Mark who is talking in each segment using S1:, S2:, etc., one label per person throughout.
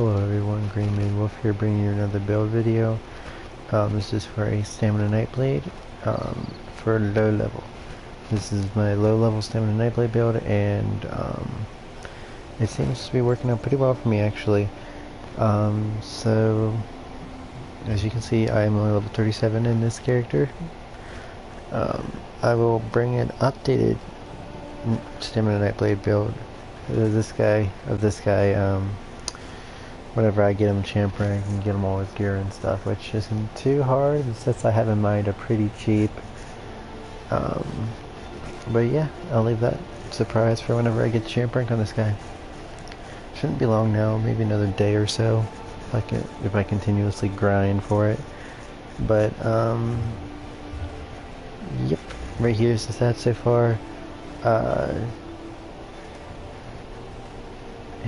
S1: Hello everyone, Green Moon Wolf here bringing you another build video. This is for a Stamina Nightblade for low level. This is my low level Stamina Nightblade build, and it seems to be working out pretty well for me actually. So as you can see, I am only level 37 in this character. I will bring an updated Stamina Nightblade build of this guy, whenever I get him champ rank and get him all his gear and stuff, which isn't too hard. The sets I have in mind are pretty cheap. But yeah, I'll leave that surprise for whenever I get champ rank on this guy. Shouldn't be long now, maybe another day or so, if I continuously grind for it. But yep, right here's the stats so far.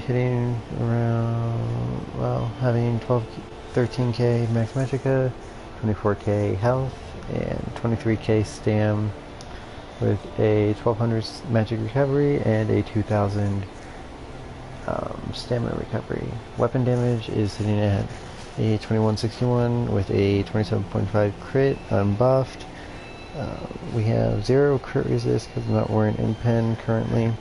S1: Hitting around, well, having 13k max magicka, 24k health, and 23k stam, with a 1200 magic recovery and a 2000 stamina recovery. Weapon damage is sitting at a 2161 with a 27.5 crit unbuffed. We have 0 crit resist because I'm not wearing in-pen currently.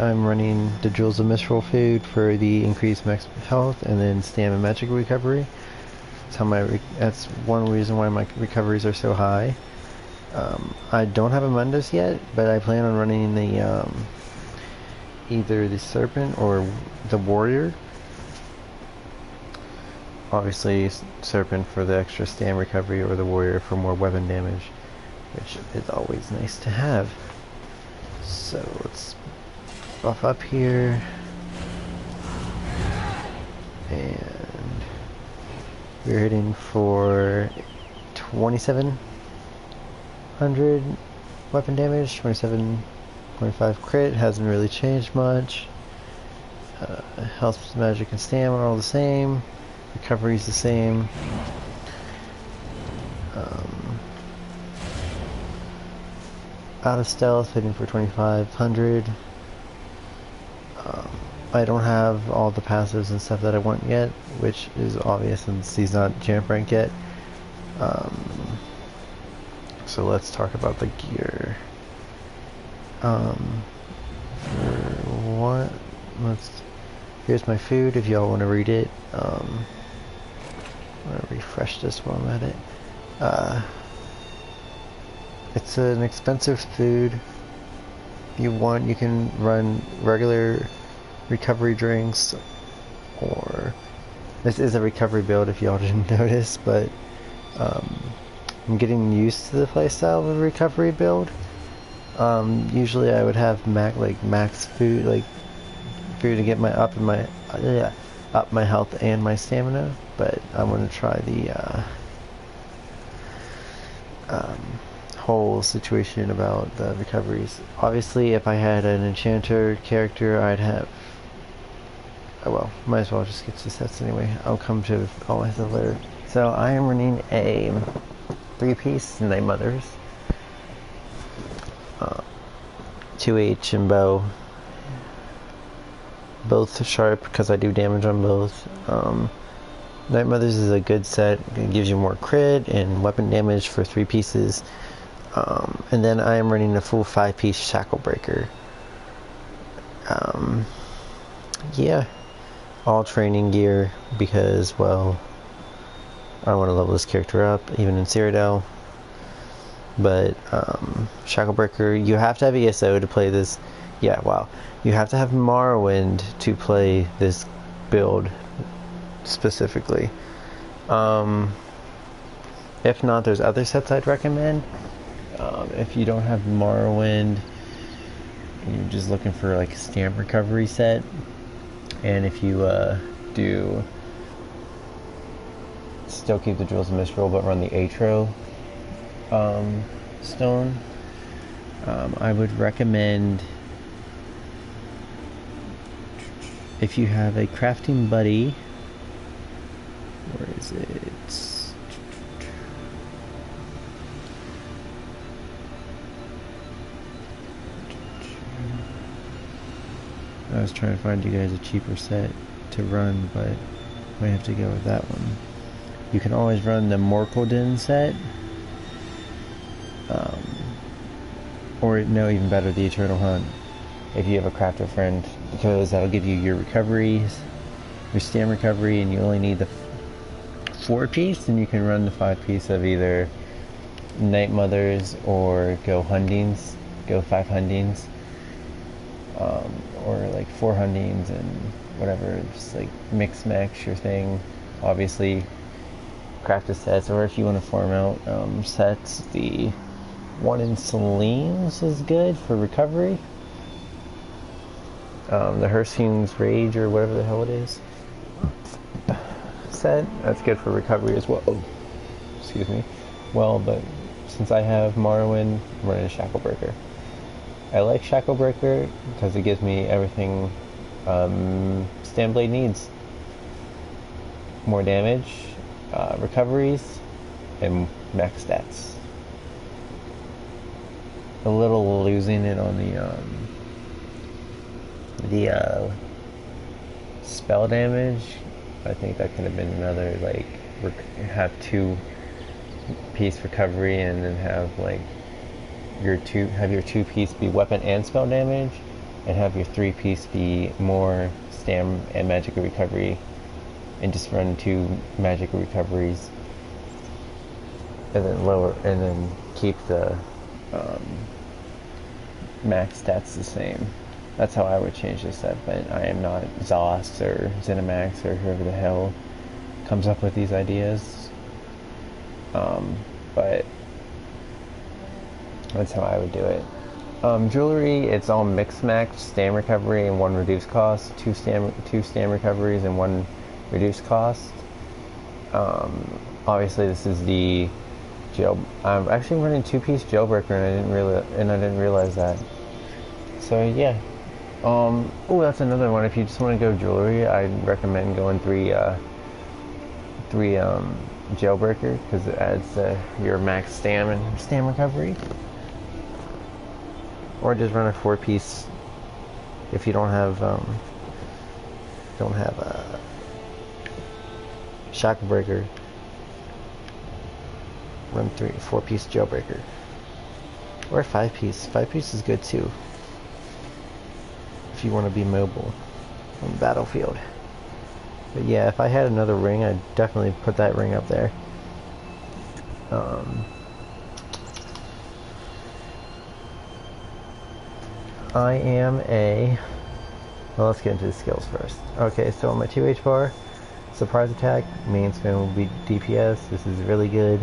S1: I'm running the Jewels of Mistral food for the increased max health and then stamina magic recovery. That's one reason why my recoveries are so high. I don't have a Mundus yet, but I plan on running the either the Serpent or the Warrior. Obviously Serpent for the extra stam recovery, or the Warrior for more weapon damage, which is always nice to have. So let's buff up here, and we're hitting for 2700 weapon damage, 27.5 crit. Hasn't really changed much. Health, magic, and stamina are all the same. Recovery is the same. Out of stealth, hitting for 2500. I don't have all the passives and stuff that I want yet, which is obvious since he's not champ rank yet. So let's talk about the gear. Here's my food if y'all want to read it. I'm gonna refresh this while I'm at it. It's an expensive food. If you want, you can run regular recovery drinks, or this is a recovery build if y'all didn't notice, but I'm getting used to the playstyle of a recovery build. Usually I would have max food, food to get up my health and my stamina, but I'm gonna try the whole situation about the recoveries. Obviously, if I had an enchanter character, I'd have, well, might as well just get to the sets anyway. I'll come to all my stuff later. So I am running a 3-piece Night Mothers, 2H and bow, both sharp because I do damage on both. Night Mothers is a good set. It gives you more crit and weapon damage for 3 pieces. And then I am running a full 5-piece Shackle Breaker. Yeah, all training gear because, well, I want to level this character up, even in Cyrodiil. But Shackle Breaker, you have to have ESO to play this. Yeah, wow. You have to have Morrowind to play this build specifically. If not, there's other sets I'd recommend. If you don't have Morrowind, you're just looking for like a stamp recovery set, and if you do still keep the Jewels of Mistral but run the Atro stone, I would recommend, if you have a crafting buddy, where is it? I was trying to find you guys a cheaper set to run, but might have to go with that one. You can always run the Morkelden set, or no, even better, the Eternal Hunt, if you have a crafter friend, because that'll give you your recoveries, your stam recovery, and you only need the 4-piece, and you can run the 5-piece of either Night Mothers or go 5 Hundings, or like 4 Hundings and whatever, just like mix your thing. Obviously, crafted sets, or if you want to farm out sets, the one in Selene's is good for recovery. The Hircines Rage, or whatever the hell it is, set, that's good for recovery as well. Oh, excuse me. Well, but since I have Morrowind, I'm running a Shacklebreaker. I like Shacklebreaker because it gives me everything Stamblade needs. More damage, recoveries, and max stats. A little losing it on the spell damage. I think that could have been another, like, have 2-piece recovery and then have like your 2-piece be weapon and spell damage, and have your 3-piece be more stam and magical recovery, and just run 2 magical recoveries and then keep the max stats the same. That's how I would change this set, but I am not Zos or Zenimax or whoever the hell comes up with these ideas. But that's how I would do it. Jewelry, it's all mix match, stam recovery and 1 reduced cost, 2 stam recoveries and 1 reduced cost. Obviously this is the I'm actually running 2-piece jailbreaker, and I didn't realize that. So yeah. Oh, that's another one. If you just want to go jewelry, I'd recommend going 3 jailbreaker, because it adds your max stam and stam recovery. Or just run a 4-piece if you don't have a Shacklebreaker. Run 4-piece jailbreaker, or 5-piece. 5-piece is good too if you want to be mobile on the battlefield. But yeah, if I had another ring, I'd definitely put that ring up there. I am a... Well, let's get into the skills first. Okay, so on my 2H bar, surprise attack, main spin will be DPS. This is really good.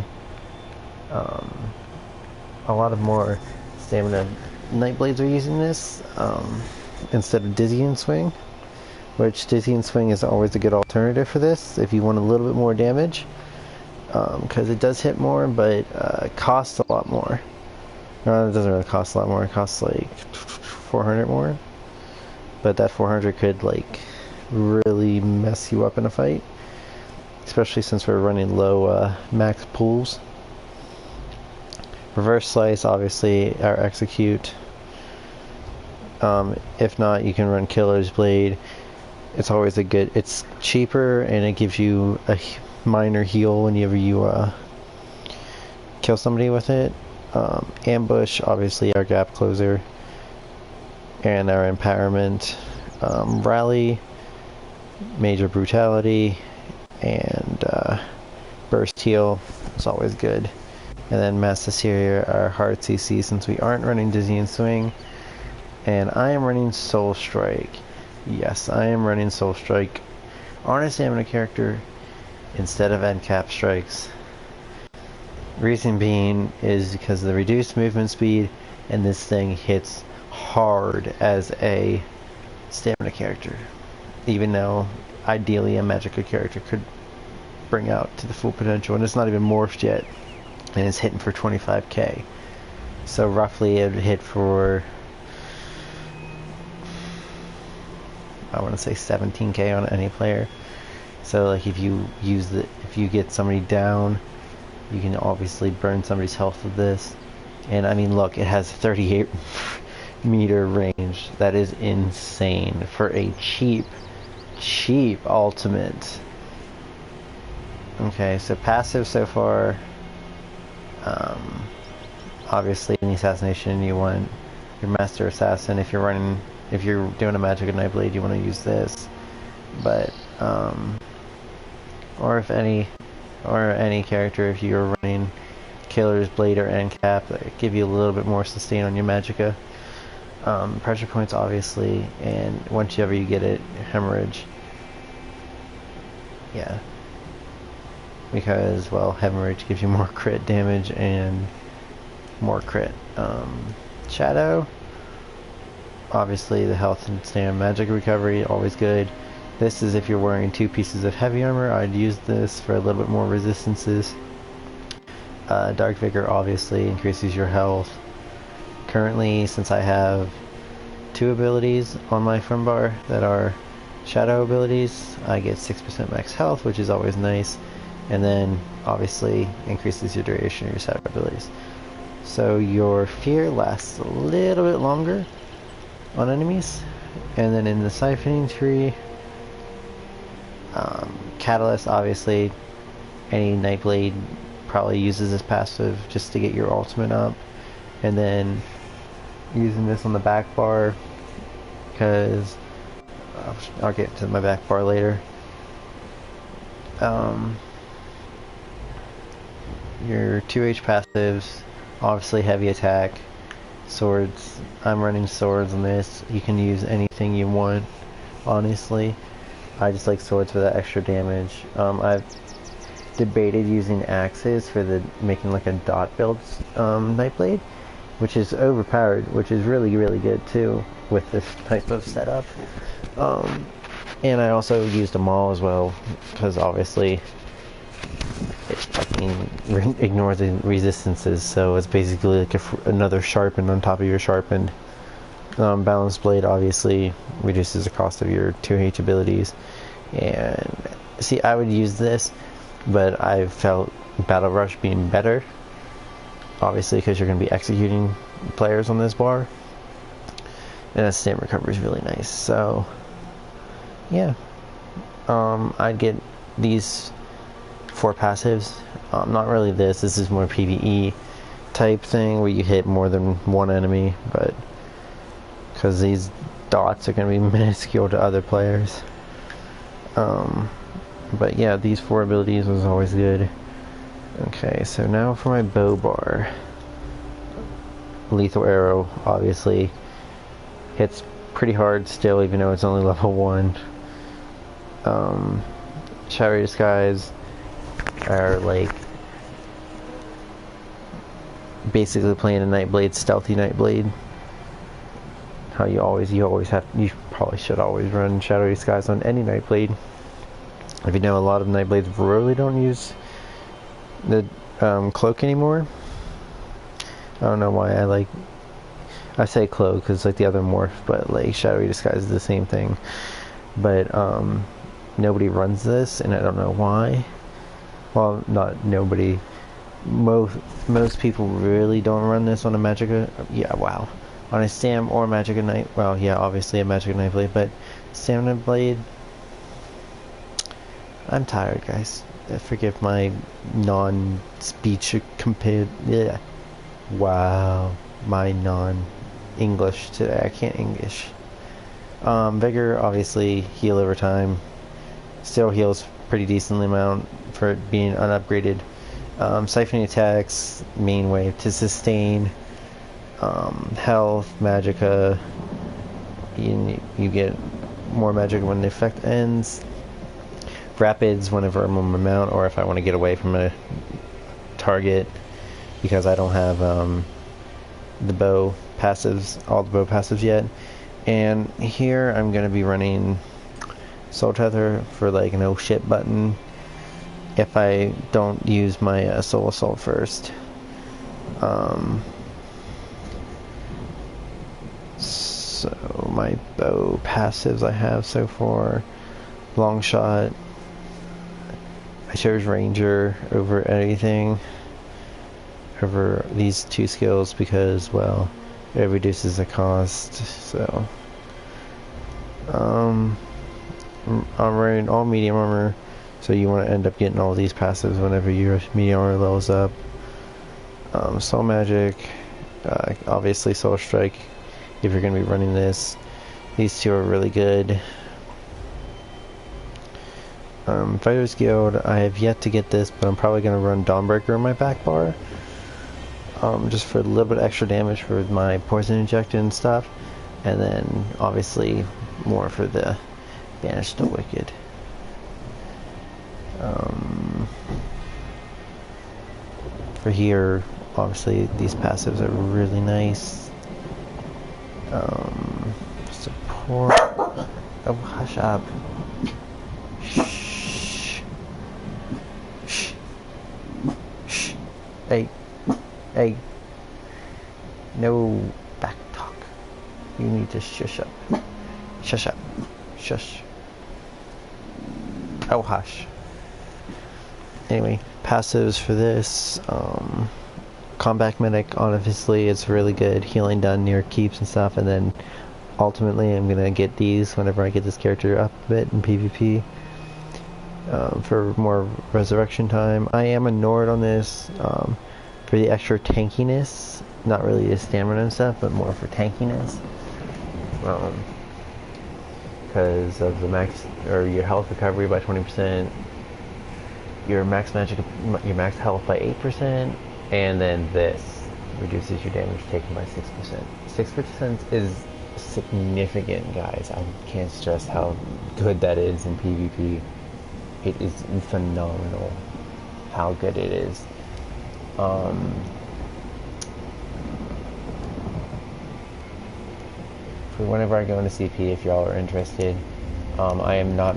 S1: A lot of more stamina Nightblades are using this instead of Dizzying Swing, which Dizzying Swing is always a good alternative for this if you want a little bit more damage, because it does hit more, but costs a lot more. No, it doesn't really cost a lot more. It costs like 400 more, but that 400 could like really mess you up in a fight, especially since we're running low max pools. Reverse Slice, obviously, or Execute. If not, you can run Killer's Blade. It's always it's cheaper, and it gives you a minor heal whenever you kill somebody with it. Ambush, obviously, our gap closer, and our empowerment. Rally, Major Brutality, and Burst Heal is always good. And then Mass Hysteria, our hard CC, since we aren't running Dizzying Swing. And I am running Soul Strike. Yes, I am running Soul Strike on a stamina character instead of end cap strikes. Reason being is because of the reduced movement speed, and this thing hits hard as a stamina character. Even though ideally a magical character could bring out to the full potential, and it's not even morphed yet. And it's hitting for 25k. So roughly it would hit for, I want to say 17k on any player. So like if you get somebody down, you can obviously burn somebody's health with this. And I mean, look, it has 38 meter range. That is insane for a cheap ultimate. Okay, so passive so far. Obviously in the assassination you want your master assassin. If you're doing a magic and Nightblade, you want to use this. But or any character, if you're running Killer's Blade or Endcap, that give you a little bit more sustain on your magicka. Pressure points obviously, and once you get it, hemorrhage. Yeah. Because, well, hemorrhage gives you more crit damage and more crit. Shadow, obviously the health and stamina magic recovery, always good. This is if you're wearing 2 pieces of heavy armor. I'd use this for a little bit more resistances. Dark Vigor obviously increases your health. Currently, since I have 2 abilities on my front bar that are shadow abilities, I get 6% max health, which is always nice. And then obviously increases your duration of your shadow abilities. So your fear lasts a little bit longer on enemies. And then in the siphoning tree, Catalyst, obviously any Nightblade probably uses this passive just to get your ultimate up. And then using this on the back bar, because I'll get to my back bar later. Your 2H passives, obviously heavy attack, swords. I'm running swords on this. You can use anything you want, honestly. I just like swords for that extra damage. I've debated using axes for making like a dot build Nightblade, which is overpowered, which is really good too with this type of setup. And I also used a maul as well, because obviously it fucking ignores the resistances, so it's basically like another sharpened on top of your sharpened. Balanced Blade obviously reduces the cost of your 2H abilities. And see, I would use this, but I felt Battle Rush being better, obviously because you're going to be executing players on this bar, and that stamina recovery is really nice. So yeah, I'd get these 4 passives. Not really this is more PvE type thing where you hit more than one enemy, but because these dots are going to be minuscule to other players. But yeah, these 4 abilities was always good. Okay, so now for my bow bar. Lethal Arrow obviously hits pretty hard still, even though it's only level 1. Shadowy Disguise are like basically playing a Nightblade, stealthy Nightblade. How you probably should always run Shadowy Disguise on any Nightblade. If you know, a lot of Nightblades really don't use the cloak anymore. I don't know why I say cloak because like the other morph, but like Shadowy Disguise is the same thing. But nobody runs this, and I don't know why. Well, not nobody. Most people really don't run this on a Magicka. Yeah, wow. On a Stam or Magicka Night. Well, yeah, obviously a Magicka Nightblade, but Stamina Blade. I'm tired, guys. Forgive my non-speech compared. Yeah. Wow, my non-English today. I can't English. Vigor, obviously, heal over time. Still heals pretty decently amount for it being unupgraded. Siphoning attacks, main way to sustain. Health, magicka. You get more magic when the effect ends. Rapids whenever I'm on my mount, or if I want to get away from a target, because I don't have the bow passives, all the bow passives yet. And here I'm going to be running Soul Tether for like an oh shit button if I don't use my Soul Assault first. So my bow passives I have so far: Long Shot. I chose Ranger over anything, over these 2 skills, because, well, it reduces the cost. So I'm wearing all medium armor, so you want to end up getting all these passives whenever your medium armor levels up. Soul Magic, obviously Soul Strike if you're going to be running this. These two are really good. Fighters Guild, I have yet to get this, but I'm probably going to run Dawnbreaker on my back bar. Just for a little bit extra damage for my poison injected and stuff. And then, obviously, more for the Banish the Wicked. For here, obviously, these passives are really nice. Support. Oh, hush up. Shh. Shh. Shh. Hey. Hey. No back talk. You need to shush up. Shush up. Shush. Oh, hush. Anyway, passives for this. Combat Medic, obviously, it's really good. Healing done near keeps and stuff. And then, ultimately, I'm going to get these whenever I get this character up a bit in PvP. For more resurrection time. I am a Nord on this. For the extra tankiness, not really the stamina and stuff, but more for tankiness. Because of the max, or your health recovery by 20%, your max magic, your max health by 8%, and then this reduces your damage taken by 6%. 6% is significant, guys. I can't stress how good that is in PvP. It is phenomenal how good it is. For whenever I go into CP, if y'all are interested, I am not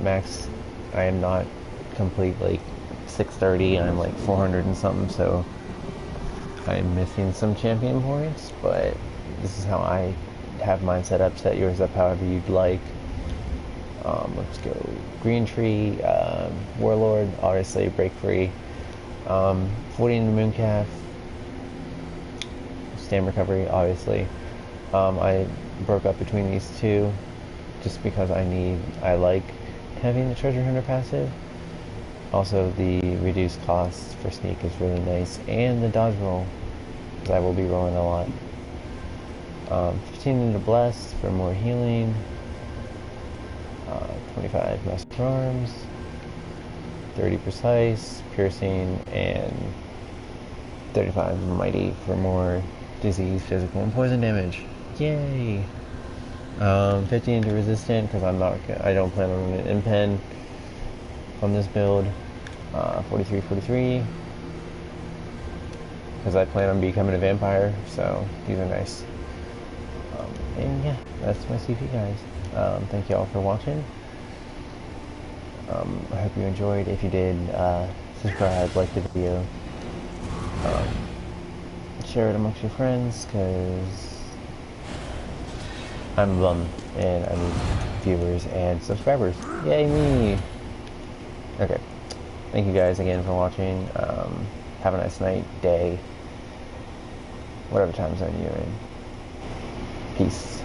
S1: complete like 630, I'm like 400 and something, so I'm missing some champion points, but this is how I have mine set up. Set yours up however you'd like. Let's go Green Tree, Warlord, obviously break free, 40 in the Mooncalf, Stam Recovery, obviously. I broke up between these two just because I like having the Treasure Hunter passive. Also, the reduced cost for sneak is really nice, and the dodge roll, because I will be rolling a lot. 15 into Bless for more healing, 25 Master Arms, 30 Precise, Piercing, and 35 Mighty for more disease, physical, and poison damage. Yay! 50 into Resistant, because I don't plan on an impen on this build. 43, because I plan on becoming a vampire, so these are nice. And yeah, that's my CP, guys. Thank you all for watching. I hope you enjoyed. If you did, subscribe, like the video, share it amongst your friends, because I'm bummed and I need viewers and subscribers. Yay me! Okay. Thank you guys again for watching. Have a nice night, day, whatever time zone you're in. Peace.